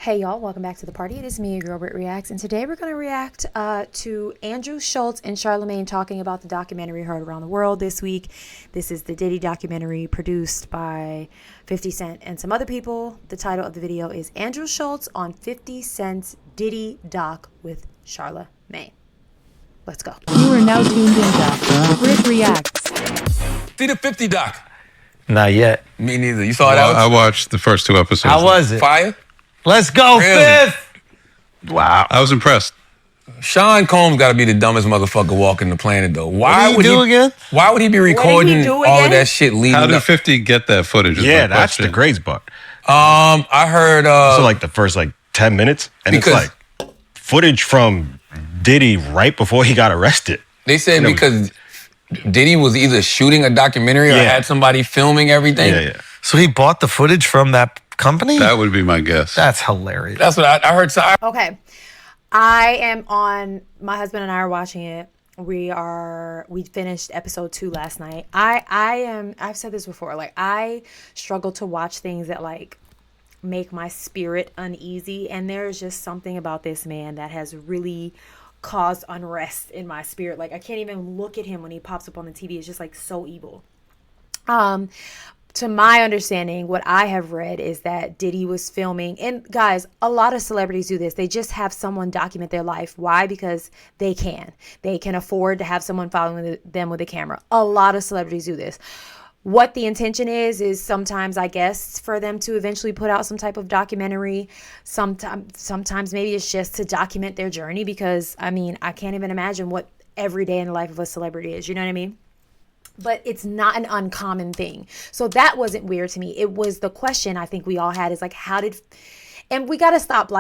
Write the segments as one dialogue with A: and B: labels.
A: Hey y'all, welcome back to the party. It is me, your girl Brittreacts, and today we're going to react to Andrew Schulz and Charlamagne talking about the documentary heard around the world this week. This is the Diddy documentary produced by 50 Cent and some other people. The title of the video is Andrew Schulz on 50 Cent's Diddy doc with Charlamagne. Let's go.
B: You are now tuned into Brittreacts.
C: See the 50 doc?
D: Not yet.
C: Me neither. You saw it, Alex?
E: I watched the first two episodes.
D: How was it?
C: Fire?
D: Let's go,
C: Really?
D: Fifth! Wow.
E: I was impressed.
C: Sean Combs got to be the dumbest motherfucker walking the planet, though.
D: What did he do again?
C: Why would he be recording
A: do
C: all of
A: again?
C: that shit leading
E: How did
C: up?
E: 50 get that footage? is
F: Yeah,
E: my
F: that's
E: question.
F: the crazy part.
C: I heard
F: So like the first 10 minutes, and
C: Because-
F: it's like footage from Diddy right before he got arrested.
C: they said because Diddy was either shooting a documentary or
F: Yeah.
C: had somebody filming everything.
F: Yeah.
D: So he bought the footage from that company?
E: That would be my guess.
D: That's hilarious.
C: That's what I heard. So
A: Okay. I am on, my husband and I are watching it. We finished episode 2 last night. I've said this before, I struggle to watch things that make my spirit uneasy. And there's just something about this man that has really caused unrest in my spirit. I can't even look at him when he pops up on the TV. It's just so evil. To my understanding, what I have read is that Diddy was filming, and guys, a lot of celebrities do this. They just have someone document their life. Why? Because they can. They can afford to have someone following them with a camera. A lot of celebrities do this. What the intention is sometimes, I guess, for them to eventually put out some type of documentary. Sometimes maybe it's just to document their journey, because, I can't even imagine what every day in the life of a celebrity is. You know what I mean? But it's not an uncommon thing. So that wasn't weird to me. It was the question I think we all had is and we got to stop,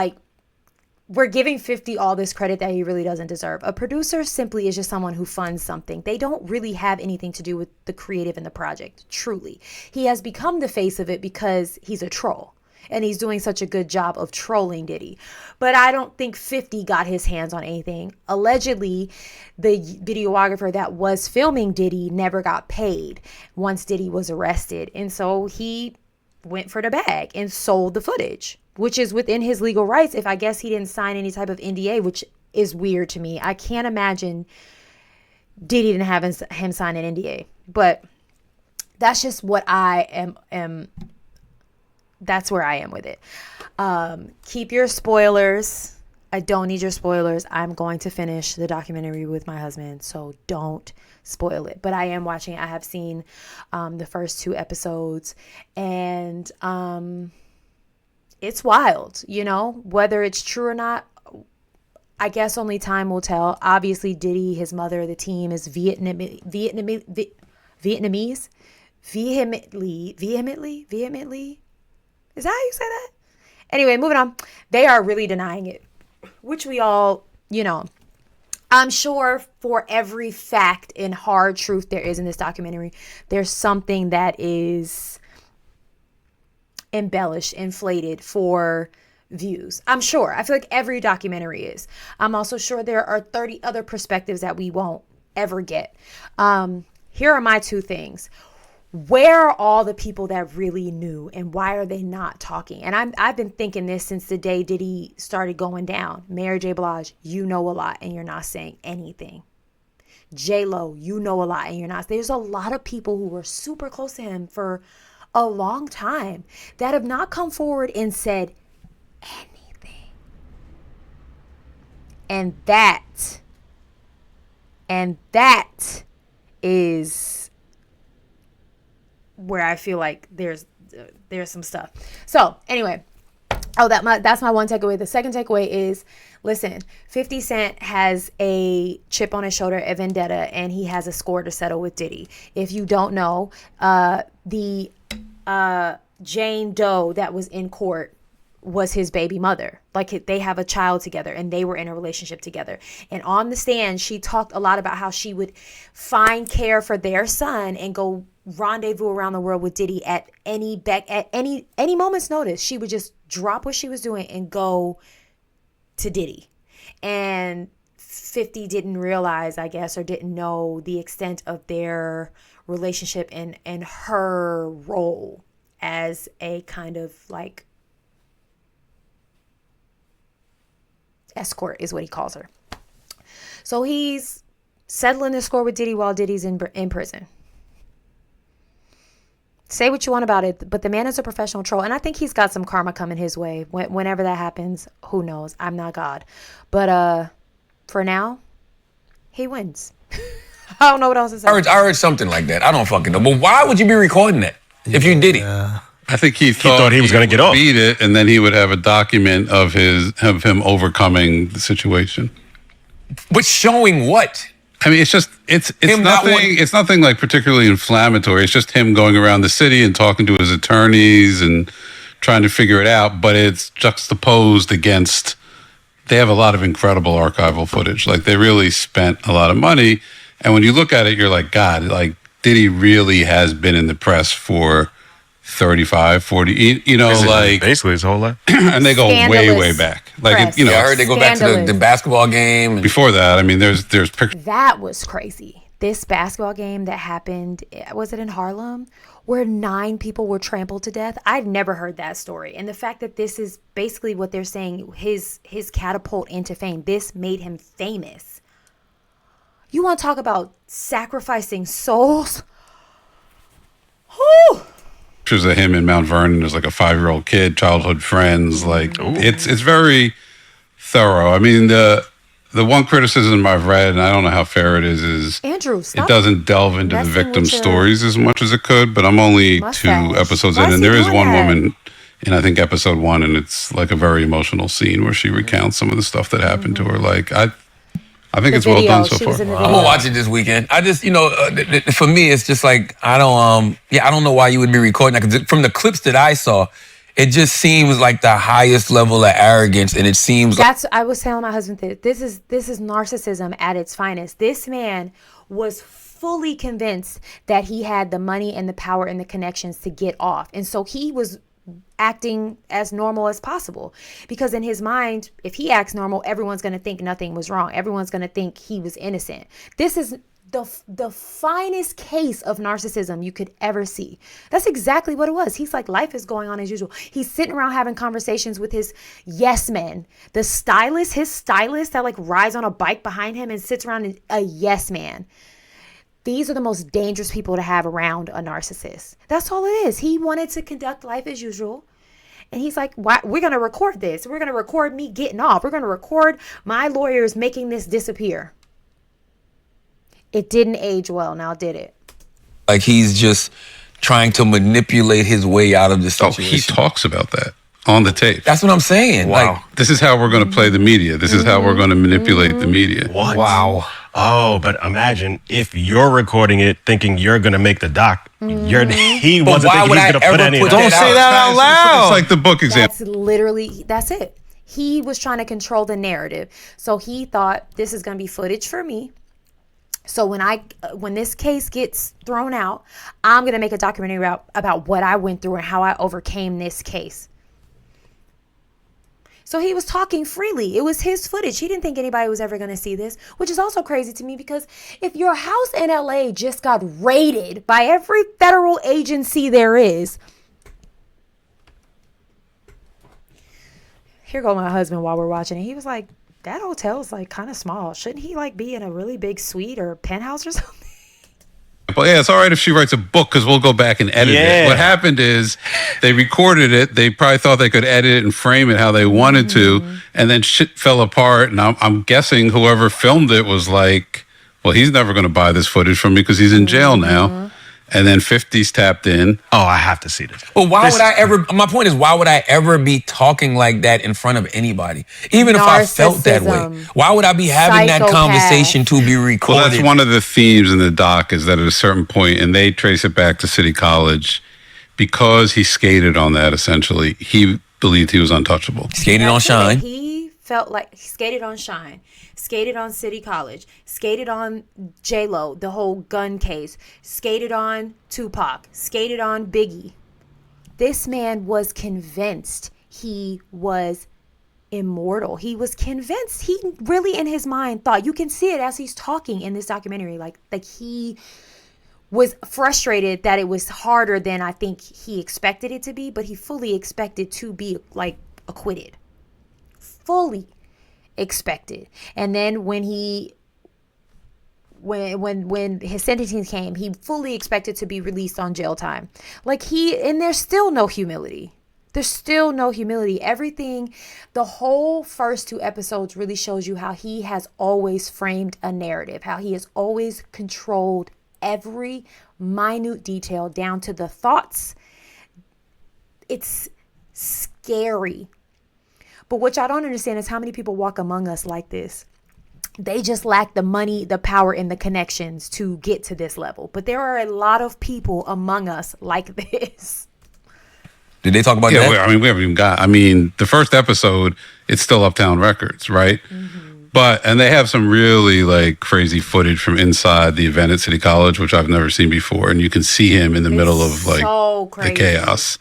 A: we're giving 50 all this credit that he really doesn't deserve. A producer simply is just someone who funds something. They don't really have anything to do with the creative in the project, truly. He has become the face of it because he's a troll. And he's doing such a good job of trolling Diddy. But I don't think 50 got his hands on anything. Allegedly, the videographer that was filming Diddy never got paid once Diddy was arrested. And so he went for the bag and sold the footage, which is within his legal rights if I guess he didn't sign any type of NDA, which is weird to me. I can't imagine Diddy didn't have him sign an NDA. But that's just what I am that's where I am with it. Keep your spoilers. I don't need your spoilers. I'm going to finish the documentary with my husband, so don't spoil it. But I am watching it. I have seen the first 2 episodes, and it's wild, whether it's true or not. I guess only time will tell. Obviously, Diddy, his mother, the team is vehemently. Is that how you say that? Anyway, moving on. They are really denying it, which we all, I'm sure for every fact and hard truth there is in this documentary, there's something that is embellished, inflated for views. I'm sure. I feel like every documentary is. I'm also sure there are 30 other perspectives that we won't ever get. Here are my 2 things. Where are all the people that really knew, and why are they not talking? And I've been thinking this since the day Diddy started going down. Mary J. Blige, you know a lot and you're not saying anything. J-Lo, you know a lot and you're not. There's a lot of people who were super close to him for a long time that have not come forward and said anything. And that is where I feel like there's some stuff. So anyway, that's my one takeaway. The second takeaway is, listen, 50 Cent has a chip on his shoulder, a vendetta, and he has a score to settle with Diddy. If you don't know, the Jane Doe that was in court was his baby mother. They have a child together and they were in a relationship together. And on the stand, she talked a lot about how she would find care for their son and go rendezvous around the world with Diddy at any moment's notice. She would just drop what she was doing and go to Diddy. And 50 didn't realize, I guess, or didn't know the extent of their relationship and her role as a kind of escort is what he calls her. So he's settling the score with Diddy while Diddy's in prison. Say what you want about it, but the man is a professional troll, and I think he's got some karma coming his way. Whenever that happens, who knows? I'm not God. But for now, he wins. I don't know what else to say.
C: I heard something like that. I don't fucking know. But why would you be recording that if you did it?
E: I think he thought
F: he was going to get off.
E: Beat it, and then he would have a document of him overcoming the situation.
C: But showing what?
E: I mean, it's
C: Him not
E: nothing.
C: wanting-
E: It's nothing like particularly inflammatory. It's just him going around the city and talking to his attorneys and trying to figure it out. But it's juxtaposed against. They have a lot of incredible archival footage. Like they really spent a lot of money. And when you look at it, you're like, God, like Diddy really has been in the press for 35, 40,
F: basically his whole life.
E: and they go way,
A: Scandalous
E: way back. Like,
A: press.
C: I heard they go back to
A: Scandalous.
C: the basketball game. And
E: before that, I mean, there's pictures.
A: That was crazy. This basketball game that happened, was it in Harlem, where 9 people were trampled to death? I'd never heard that story. And the fact that this is basically what they're saying, his catapult into fame, this made him famous. You want to talk about sacrificing souls? Whew.
E: Pictures of him in Mount Vernon as like a 5-year-old kid, childhood friends. Like it's very thorough. I mean, the one criticism I've read, and I don't know how fair it is
A: Andrew, stop.
E: it doesn't delve into the
A: messing
E: victim
A: with your
E: stories as much as it could. But I'm only 2
A: mustache.
E: episodes
A: Why
E: in,
A: is
E: and
A: he
E: there is
A: doing
E: one
A: that?
E: woman in I think episode 1, and it's like a very emotional scene where she recounts some of the stuff that happened to her. Like I think
A: The
E: it's well
A: video,
E: done so
A: she
E: far.
A: was in the
C: I'm
A: video.
C: gonna watch it this weekend. I just, for me, it's just like I don't know why you would be recording that. 'Cause from the clips that I saw, it just seems like the highest level of arrogance, and it seems like
A: I was telling my husband that this is narcissism at its finest. This man was fully convinced that he had the money and the power and the connections to get off. And so he was acting as normal as possible, because in his mind, if he acts normal, everyone's going to think nothing was wrong. Everyone's going to think he was innocent. This is the finest case of narcissism you could ever see. That's exactly what it was. He's like, life is going on as usual. He's sitting around having conversations with his yes men, his stylist that like rides on a bike behind him and sits around a yes man. These are the most dangerous people to have around a narcissist. That's all it is. He wanted to conduct life as usual. And he's like, "Why? We're going to record this. We're going to record me getting off. We're going to record my lawyers making this disappear." It didn't age well, now did it?
C: he's just trying to manipulate his way out of this
E: Oh,
C: situation.
E: he talks about that on the tape.
C: That's what I'm saying.
F: Wow.
C: Like,
E: This is how we're going to play the media. This is how we're going to manipulate the media.
F: What?
D: Wow.
F: Oh, but imagine if you're recording it thinking you're going to make the doc. He wasn't
C: why
F: thinking
C: would
F: he's
C: I
F: going to put
C: ever
F: any
C: put
F: of
D: Don't
F: that.
D: say that out loud.
E: It's like the book example.
A: That's it. He was trying to control the narrative. So he thought, this is going to be footage for me. So when this case gets thrown out, I'm going to make a documentary about what I went through and how I overcame this case. So he was talking freely. It was his footage. He didn't think anybody was ever going to see this, which is also crazy to me, because if your house in LA just got raided by every federal agency there is. Here go my husband while we're watching it. He was like, that hotel is like kind of small. Shouldn't he like be in a really big suite or penthouse or something?
E: But yeah, it's all right if she writes a book because we'll go back and edit
F: Yeah.
E: it. What happened is they recorded it. They probably thought they could edit it and frame it how they wanted to. And then shit fell apart. And I'm guessing whoever filmed it was like, well, he's never going to buy this footage from me because he's in jail now. And then 50's tapped in.
F: Oh, I have to see this.
C: But why would I ever, my point is, why would I ever be talking like that in front of anybody? Even if I felt that way.
A: Narcissism.
C: Why would I be having that
A: Psychopath.
C: conversation to be
E: Well,
C: recorded?
E: that's one of the themes in the doc is that at a certain point, and they trace it back to City College, because he skated on that, essentially, he believed he was untouchable.
C: Skated on
A: That's it.
C: Shine.
A: He felt like he skated on Shine, skated on City College, skated on J-Lo, the whole gun case, skated on Tupac, skated on Biggie. This man was convinced he was immortal. He was convinced. He really, in his mind, thought, you can see it as he's talking in this documentary, like he was frustrated that it was harder than I think he expected it to be, but he fully expected to be like acquitted. Fully expected. And then when his sentencing came, he fully expected to be released on jail time. And there's still no humility. There's still no humility. Everything, the whole first 2 episodes really shows you how he has always framed a narrative, how he has always controlled every minute detail down to the thoughts. It's scary. But what y'all don't understand is how many people walk among us like this. They just lack the money, the power, and the connections to get to this level. But there are a lot of people among us like this.
C: Did they talk about that?
E: I mean, we haven't even got. I mean, the first episode, it's still Uptown Records, right? And they have some really like crazy footage from inside the event at City College, which I've never seen before, and you can see him in the middle of like
A: so
E: the chaos.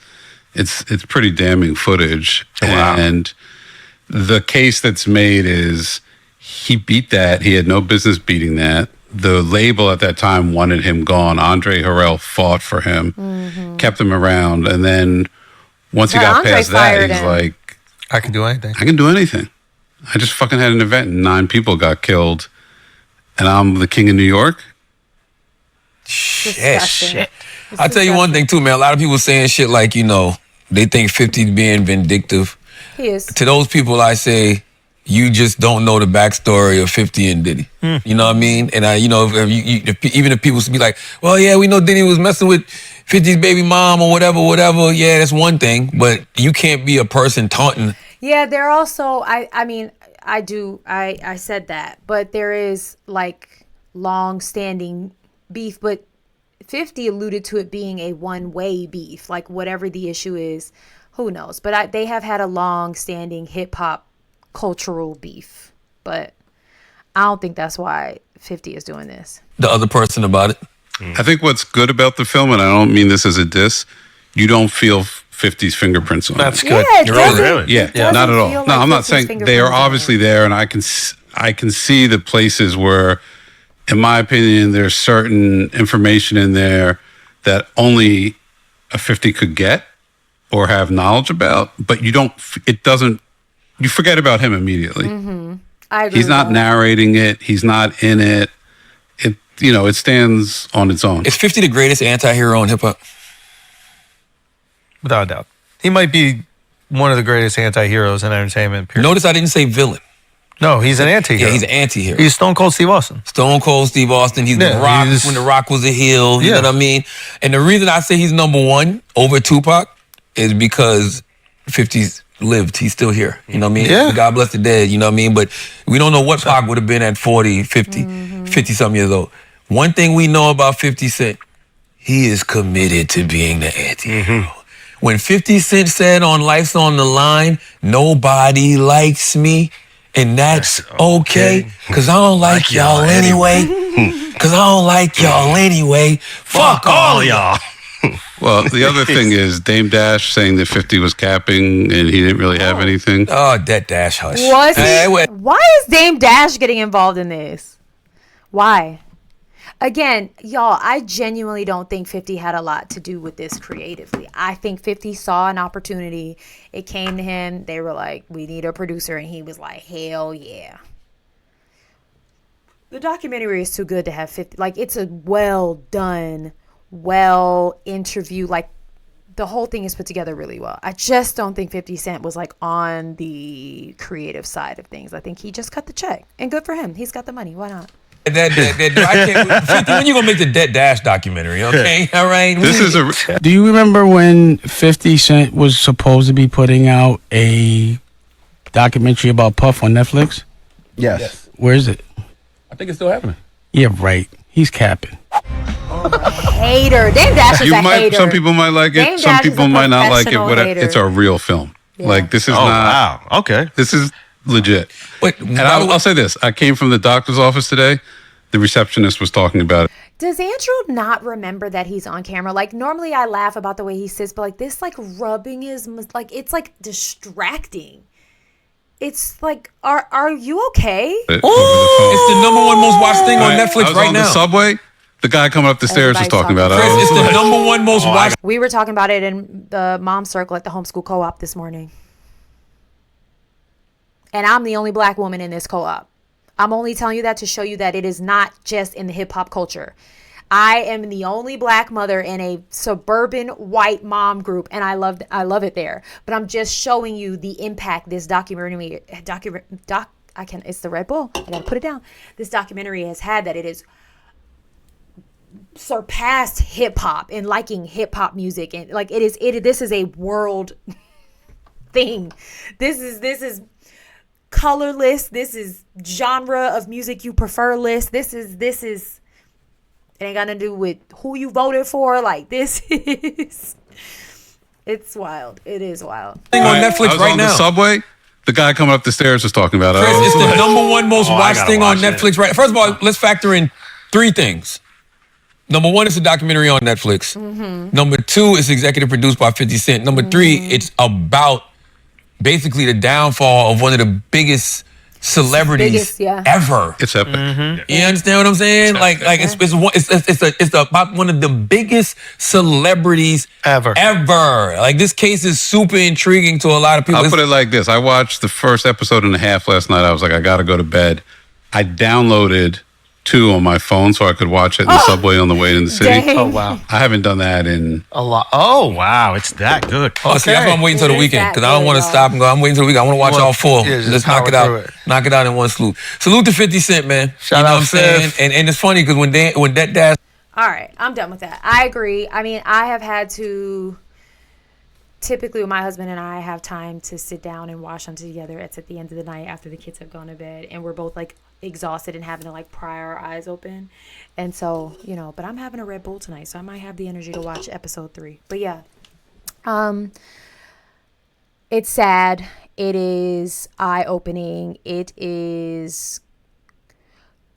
E: It's pretty damning footage, and the case that's made is he beat that. He had no business beating that. The label at that time wanted him gone. Andre Harrell fought for him, kept him around, and then once he got
A: Andre
E: past that, he's
A: him.
E: like,
D: I can do anything.
E: I can do anything. I just fucking had an event and 9 people got killed, and I'm the king of New York.
A: Disgusting.
C: I'll tell you one thing too, man. A lot of people saying shit like, they think 50's being vindictive.
A: He is.
C: To those people, I say, you just don't know the backstory of 50 and Diddy. You know what I mean? And even if people be like, well, yeah, we know Diddy was messing with 50's baby mom or whatever. Yeah, that's one thing. But you can't be a person taunting.
A: Yeah, they're also, I said that. But there is like long-standing beef. But 50 alluded to it being a one-way beef. Like whatever the issue is, who knows? But they have had a long-standing hip-hop cultural beef, but I don't think that's why 50 is doing this.
C: The other person about it.
E: I think what's good about the film, and I don't mean this as a diss, you don't feel 50's fingerprints on
D: That's
E: it.
D: good.
A: Yeah, it
D: You're
A: doesn't-
D: right.
E: Yeah,
A: it doesn't
E: not at all.
A: feel
E: No,
A: like
E: I'm not
A: 50's
E: saying they are
A: fingerprints on
E: obviously
A: it.
E: there, and I can see the places where, in my opinion, there's certain information in there that only a 50 could get or have knowledge about, but you forget about him immediately.
A: I agree
E: He's
A: with
E: not
A: that.
E: narrating it. He's not in it. It stands on its own.
C: Is 50 the greatest anti-hero in hip-hop?
D: Without a doubt. He might be one of the greatest anti-heroes in entertainment, period.
C: Notice I didn't say villain.
D: No, he's an anti-hero.
C: Yeah, he's an anti-hero.
D: He's Stone Cold Steve Austin.
C: Stone Cold Steve Austin. He's
D: Yeah,
C: The Rock
D: he's-
C: when The Rock was a heel. You
D: Yeah.
C: know what I mean? And the reason I say he's number 1 over Tupac is because 50's lived. He's still here. You know what I mean?
D: Yeah.
C: God bless the dead. You know what I mean? But we don't know what Pac would have been at 40, 50, 50-something years old. One thing we know about 50 Cent, he is committed to being the anti-hero. When 50 Cent said on Life's on the Line, nobody likes me, and that's okay, because I don't like y'all anyway. Because I don't like y'all anyway. Fuck all of y'all.
E: Well, the other thing is Dame Dash saying that 50 was capping and he didn't really have anything.
C: Oh, that Dash hush.
A: Was he?
C: Hey, wait.
A: Why is Dame Dash getting involved in this? Why? Again, y'all, I genuinely don't think 50 had a lot to do with this creatively. I think 50 saw an opportunity. It came to him. They were like, we need a producer. And he was like, hell yeah. The documentary is too good to have 50. Like, it's a well done, well interview. Like, the whole thing is put together really well. I just don't think 50 Cent was like on the creative side of things. I think he just cut the check. And good for him. He's got the money. Why not?
C: I can't, 50, when you gonna make the Dead Dash documentary? Okay, all right.
E: This is a
G: Do you remember when 50 Cent was supposed to be putting out a documentary about Puff on Netflix?
H: Yes.
G: Where is it?
C: I think it's still happening.
G: Yeah, right. He's capping.
A: Hater. Dame Dash is a hater.
E: Some people might like
A: Dame
E: it. Some
A: Dash is
E: people
A: a
E: might not like it.
A: professional
E: Whatever.
A: hater.
E: It's a real film.
A: Yeah.
E: Like this is
F: Oh,
E: not.
F: wow. Okay.
E: This is legit.
C: Wait,
E: And I'll say this: I came from the doctor's office today. The receptionist was talking about it.
A: Does Andrew not remember that he's on camera? Like, normally I laugh about the way he sits, but like this, like rubbing his, like, it's like distracting. It's like, are you okay?
E: Over the phone.
C: It's the number 1 most watched thing on
E: I
C: Netflix
E: was
C: right
E: on
C: now.
E: the subway. The guy coming up the stairs was
A: Everybody's
E: talking about it.
A: talking
E: I
C: Chris,
E: was
C: it's the
E: like,
C: number 1 most watched.
A: We were talking about it in the mom circle at the homeschool co-op this morning. And I'm the only black woman in this co-op. I'm only telling you that to show you that it is not just in the hip hop culture. I am the only black mother in a suburban white mom group, and I love it there. But I'm just showing you the impact this documentary it's the Red Bull. I gotta put it down. This documentary has had, that it is surpassed hip hop and liking hip hop music, and like this is a world thing. This is colorless. This is genre of music you prefer list. This is it ain't got to do with who you voted for. Like, this is, it's wild. It is wild.
C: On Netflix
E: I was
C: right
E: on
C: now.
E: the subway. The guy coming up the stairs was talking about it.
C: Chris, it's the number one most watched
F: gotta
C: thing on
F: watch it.
C: Netflix right. First of all, let's factor in 3 things. Number 1, it's a documentary on Netflix. Number 2, it's executive produced by 50 Cent. Number 3, it's about basically the downfall of one of the biggest celebrities ever.
E: It's epic.
C: You understand what I'm saying? It's about one of the biggest celebrities
D: Ever.
C: Like, this case is super intriguing to a lot of people.
E: I'll put it like this. I watched the first episode and a half last night. I was like, I got to go to bed. I downloaded 2 on my phone so I could watch it in the subway on the way in the city.
A: Dang.
D: Oh, wow.
E: I haven't done that in...
D: A lot.
F: Oh, wow. It's that good.
C: Oh, see, that's why I'm waiting till the
A: It is
C: weekend,
A: that
C: because I don't
A: good,
C: want to
A: y'all.
C: stop and go. I'm waiting till the weekend. I want to watch
D: Well,
C: all 4.
D: yeah, just
C: Let's knock it
D: power
C: out.
D: through it.
C: Knock it out in one swoop. Salute to 50 Cent, man.
D: Shout
C: you know
D: out
C: what I'm saying?
D: Fifth.
C: And it's funny because when that dad.
A: All right, I'm done with that. I agree. I mean, I have had to, typically with my husband and I have time to sit down and watch something together. It's at the end of the night after the kids have gone to bed, and we're both like exhausted and having to like pry our eyes open. And so, but I'm having a Red Bull tonight, so I might have the energy to watch episode 3. But yeah, it's sad. It is eye-opening. It is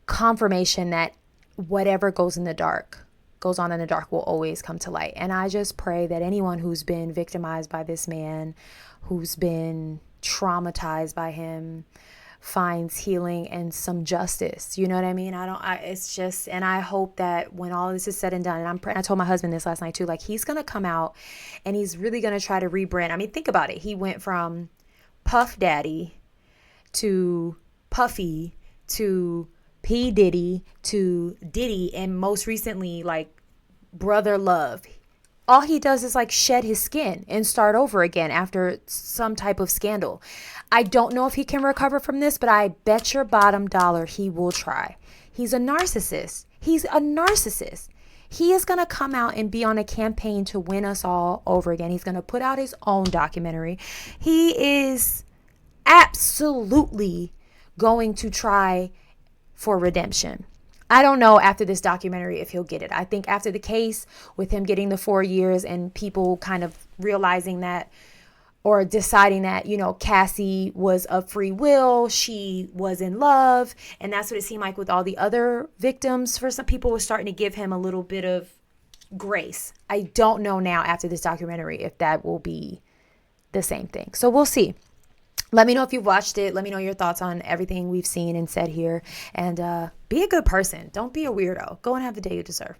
A: confirmation that whatever goes on in the dark will always come to light. And I just pray that anyone who's been victimized by this man, who's been traumatized by him, finds healing and some justice. You know what I mean? And I hope that when all this is said and done, and I told my husband this last night too, like, he's going to come out and he's really going to try to rebrand. I mean, think about it. He went from Puff Daddy to Puffy to P Diddy to Diddy, and most recently, like, Brother Love. All he does is like shed his skin and start over again after some type of scandal. I don't know if he can recover from this, but I bet your bottom dollar he will try. He's a narcissist. He is going to come out and be on a campaign to win us all over again. He's going to put out his own documentary. He is absolutely going to try for redemption. I don't know after this documentary if he'll get it. I think after the case, with him getting the 4 years and people kind of realizing that, or deciding that, Cassie was of free will, she was in love, and that's what it seemed like with all the other victims. For some people, was starting to give him a little bit of grace. I don't know now after this documentary if that will be the same thing. So we'll see. Let me know if you've watched it. Let me know your thoughts on everything we've seen and said here. And be a good person. Don't be a weirdo. Go and have the day you deserve.